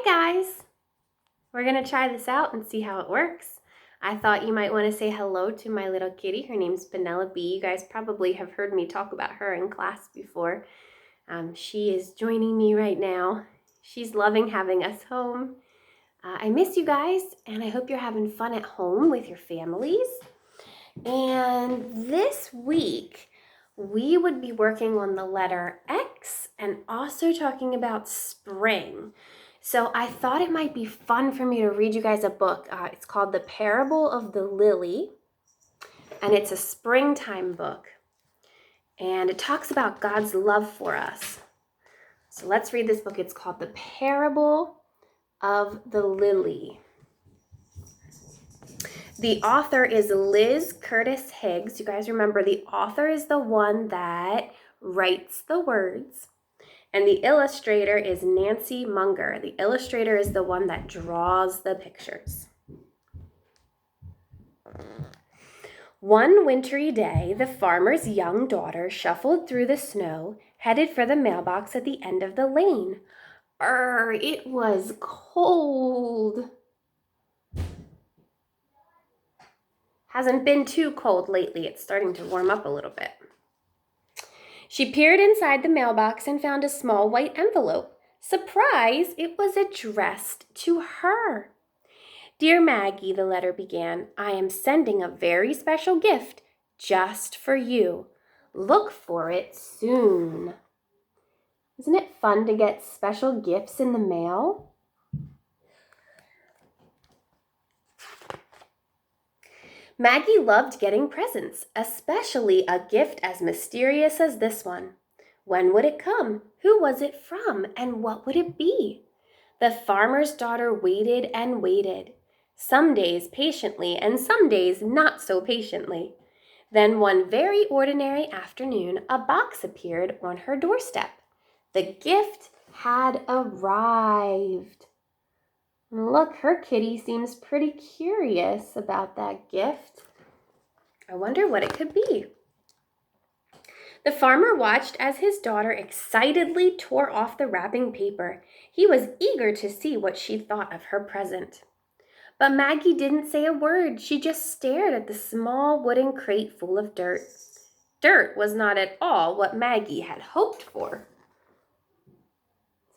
guys! We're going to try this out and see how it works. I thought you might want to say hello to my little kitty. Her name's Penelope. You guys probably have heard me talk about her in class before. She is joining me right now. She's loving having us home. I miss you guys, and I hope you're having fun at home with your families. And this week, we would be working on the letter X and also talking about spring. So I thought it might be fun for me to read you guys a book. It's called The Parable of the Lily, and it's a springtime book. And it talks about God's love for us. So let's read this book. It's called The Parable of the Lily. The author is Liz Curtis Higgs. You guys remember the author is the one that writes the words. And the illustrator is Nancy Munger. The illustrator is the one that draws the pictures. One wintry day, the farmer's young daughter shuffled through the snow, headed for the mailbox at the end of the lane. It was cold. Hasn't been too cold lately. It's starting to warm up a little bit. She peered inside the mailbox and found a small white envelope. Surprise! It was addressed to her. Dear Maggie, the letter began, I am sending a very special gift just for you. Look for it soon. Isn't it fun to get special gifts in the mail? Maggie loved getting presents, especially a gift as mysterious as this one. When would it come? Who was it from? And what would it be? The farmer's daughter waited and waited, some days patiently and some days not so patiently. Then one very ordinary afternoon, a box appeared on her doorstep. The gift had arrived. Look, her kitty seems pretty curious about that gift. I wonder what it could be. The farmer watched as his daughter excitedly tore off the wrapping paper. He was eager to see what she thought of her present. But Maggie didn't say a word. She just stared at the small wooden crate full of dirt. Dirt was not at all what Maggie had hoped for.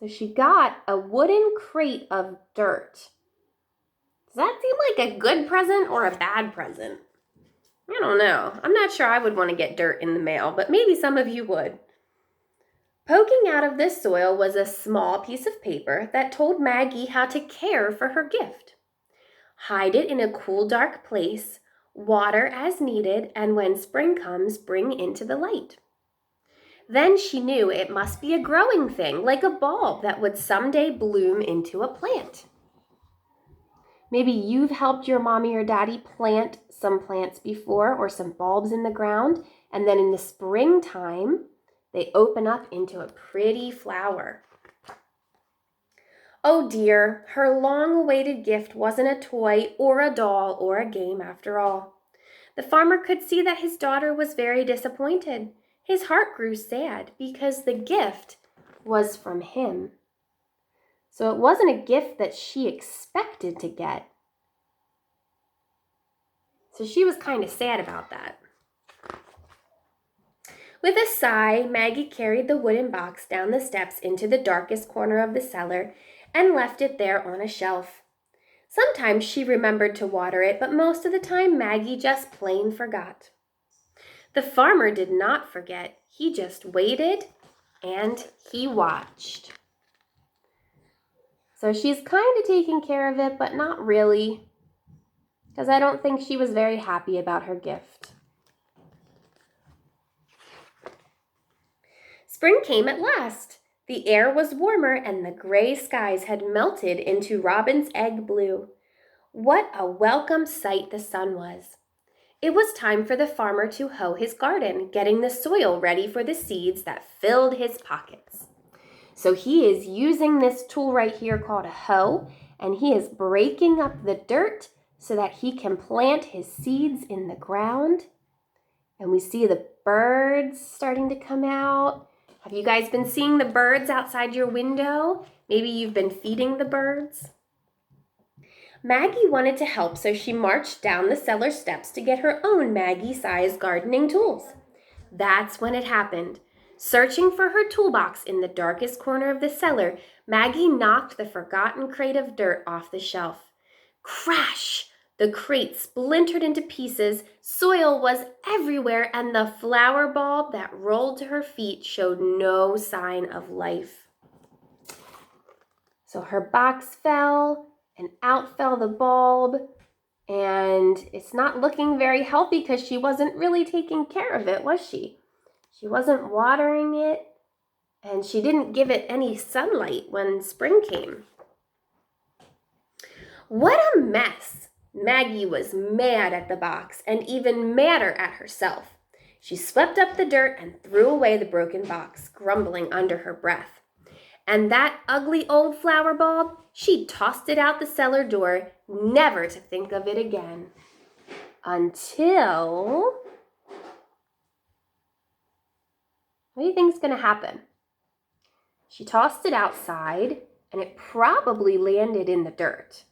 So she got a wooden crate of dirt. Does that seem like a good present or a bad present? I don't know. I'm not sure I would want to get dirt in the mail, but maybe some of you would. Poking out of this soil was a small piece of paper that told Maggie how to care for her gift. Hide it in a cool, dark place, water as needed, and when spring comes, bring into the light. Then she knew it must be a growing thing, like a bulb that would someday bloom into a plant. Maybe you've helped your mommy or daddy plant some plants before or some bulbs in the ground, and then in the springtime, they open up into a pretty flower. Oh dear, her long-awaited gift wasn't a toy or a doll or a game after all. The farmer could see that his daughter was very disappointed. His heart grew sad because the gift was from him. So it wasn't a gift that she expected to get. So she was kind of sad about that. With a sigh, Maggie carried the wooden box down the steps into the darkest corner of the cellar and left it there on a shelf. Sometimes she remembered to water it, but most of the time Maggie just plain forgot. The farmer did not forget. He just waited and he watched. So she's kind of taking care of it, but not really, because I don't think she was very happy about her gift. Spring came at last. The air was warmer and the gray skies had melted into robin's egg blue. What a welcome sight the sun was. It was time for the farmer to hoe his garden, getting the soil ready for the seeds that filled his pockets. So he is using this tool right here called a hoe, and he is breaking up the dirt so that he can plant his seeds in the ground. And we see the birds starting to come out. Have you guys been seeing the birds outside your window? Maybe you've been feeding the birds. Maggie wanted to help, so she marched down the cellar steps to get her own Maggie-sized gardening tools. That's when it happened. Searching for her toolbox in the darkest corner of the cellar, Maggie knocked the forgotten crate of dirt off the shelf. Crash! The crate splintered into pieces, soil was everywhere, and the flower bulb that rolled to her feet showed no sign of life. So her box fell, and out fell the bulb, and it's not looking very healthy because she wasn't really taking care of it, was she? She wasn't watering it, and she didn't give it any sunlight when spring came. What a mess! Maggie was mad at the box and even madder at herself. She swept up the dirt and threw away the broken box, grumbling under her breath. And that ugly old flower bulb, she tossed it out the cellar door, never to think of it again. Until... what do you think is going to happen? She tossed it outside, and it probably landed in the dirt.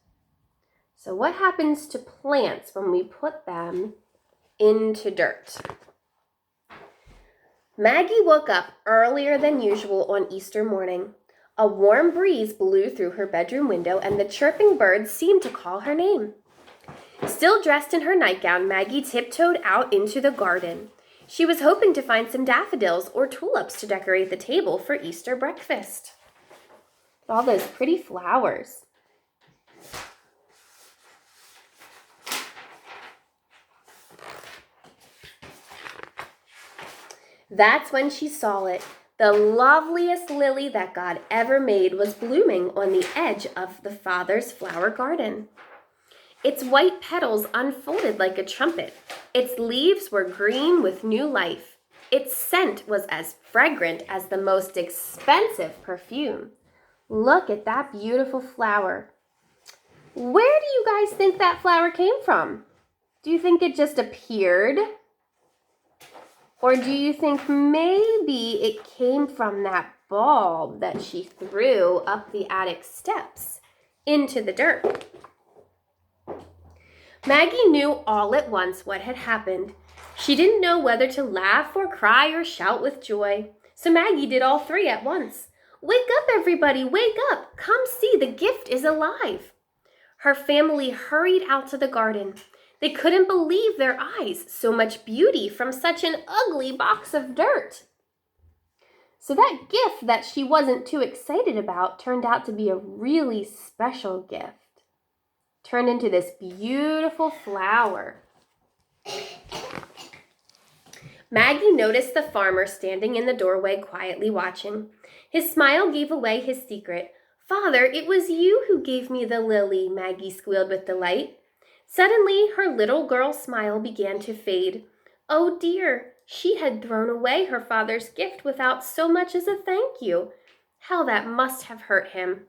So what happens to plants when we put them into dirt? Maggie woke up earlier than usual on Easter morning. A warm breeze blew through her bedroom window, and the chirping birds seemed to call her name. Still dressed in her nightgown, Maggie tiptoed out into the garden. She was hoping to find some daffodils or tulips to decorate the table for Easter breakfast. All those pretty flowers. That's when she saw it. The loveliest lily that God ever made was blooming on the edge of the Father's flower garden. Its white petals unfolded like a trumpet. Its leaves were green with new life. Its scent was as fragrant as the most expensive perfume. Look at that beautiful flower. Where do you guys think that flower came from? Do you think it just appeared? Or do you think maybe it came from that bulb that she threw up the attic steps into the dirt? Maggie knew all at once what had happened. She didn't know whether to laugh or cry or shout with joy. So Maggie did all three at once. Wake up, everybody, wake up. Come see, the gift is alive. Her family hurried out to the garden. They couldn't believe their eyes, so much beauty from such an ugly box of dirt. So that gift that she wasn't too excited about turned out to be a really special gift. Turned into this beautiful flower. Maggie noticed the farmer standing in the doorway quietly watching. His smile gave away his secret. "Father, it was you who gave me the lily," Maggie squealed with delight. Suddenly, her little girl smile began to fade. Oh dear, she had thrown away her father's gift without so much as a thank you. How that must have hurt him.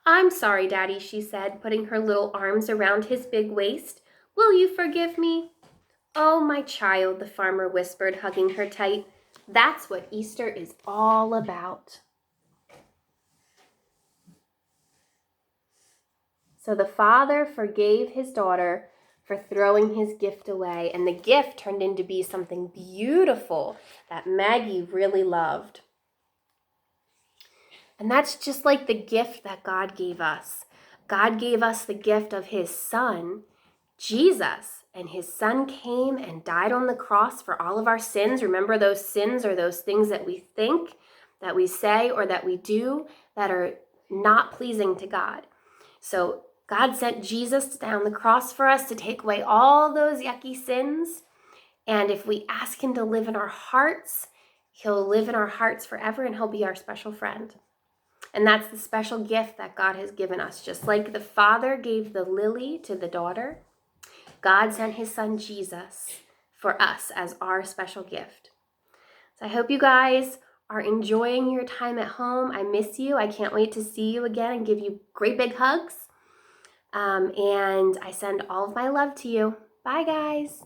"I'm sorry, Daddy," she said, putting her little arms around his big waist. "Will you forgive me?" "Oh, my child," the farmer whispered, hugging her tight. "That's what Easter is all about." So the father forgave his daughter for throwing his gift away, and the gift turned into be something beautiful that Maggie really loved. And that's just like the gift that God gave us. God gave us the gift of his son, Jesus, and his son came and died on the cross for all of our sins. Remember, those sins are those things that we think, that we say, or that we do that are not pleasing to God. So God sent Jesus down the cross for us to take away all those yucky sins. And if we ask him to live in our hearts, he'll live in our hearts forever, and he'll be our special friend. And that's the special gift that God has given us. Just like the father gave the lily to the daughter, God sent his son Jesus for us as our special gift. So I hope you guys are enjoying your time at home. I miss you. I can't wait to see you again and give you great big hugs. And I send all of my love to you. Bye, guys.